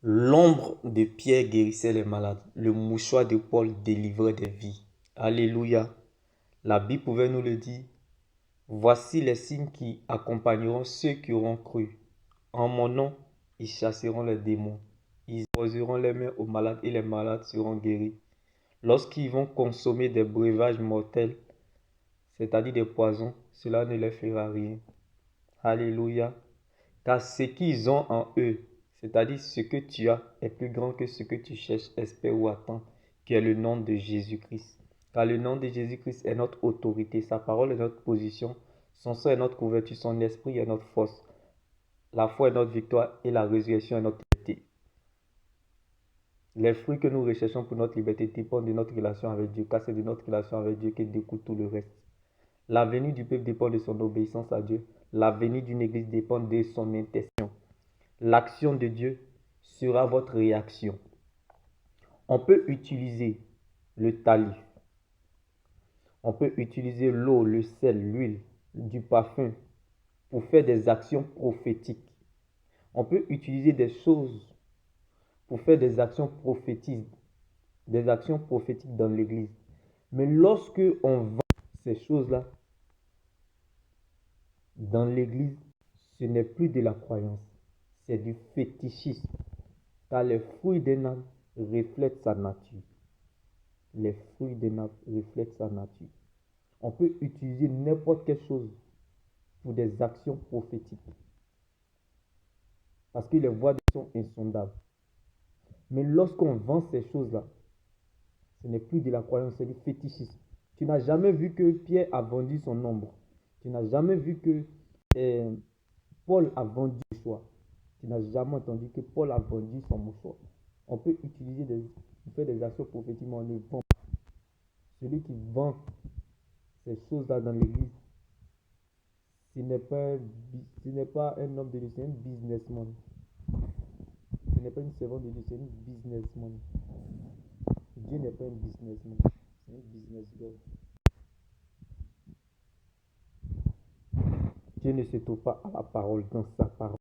L'ombre de Pierre guérissait les malades. Le mouchoir de Paul délivrait des vies. Alléluia. La Bible pouvait nous le dire. Voici les signes qui accompagneront ceux qui auront cru. En mon nom, ils chasseront les démons. Ils imposeront les mains aux malades et les malades seront guéris. Lorsqu'ils vont consommer des breuvages mortels, c'est-à-dire des poisons, cela ne leur fera rien. Alléluia. Car ce qu'ils ont en eux, c'est-à-dire ce que tu as, est plus grand que ce que tu cherches, espères ou attends, qui est le nom de Jésus-Christ. Car le nom de Jésus-Christ est notre autorité, sa parole est notre position, son sang est notre couverture, son esprit est notre force. La foi est notre victoire et la résurrection est notre liberté. Les fruits que nous recherchons pour notre liberté dépendent de notre relation avec Dieu, car c'est de notre relation avec Dieu que découle tout le reste. La venue du peuple dépend de son obéissance à Dieu. La venue d'une église dépend de son intention. L'action de Dieu sera votre réaction. On peut utiliser le talife. On peut utiliser l'eau, le sel, l'huile, du parfum pour faire des actions prophétiques. On peut utiliser des choses pour faire des actions prophétiques dans l'église. Mais lorsque on vend ces choses-là dans l'église, ce n'est plus de la croyance, c'est du fétichisme. Car les fruits d'un arbre reflètent sa nature. Les fruits d'un arbre reflètent sa nature. On peut utiliser n'importe quelle chose pour des actions prophétiques. Parce que les voies de Dieu sont insondables. Mais lorsqu'on vend ces choses-là, ce n'est plus de la croyance, c'est du fétichisme. Tu n'as jamais vu que Pierre a vendu son ombre. Tu n'as jamais vu que Paul a vendu son mouchoir. Tu n'as jamais entendu que Paul a vendu son mouchoir. On peut utiliser pour faire des actions prophétiques, mais on ne vend pas. Celui qui vend ces choses-là dans l'église, ce n'est pas un homme de Dieu, c'est un businessman. Ce n'est pas une servante de Dieu, c'est un businessman. Dieu n'est pas un businessman, c'est un business God. Dieu ne se trouve pas à la parole dans sa parole.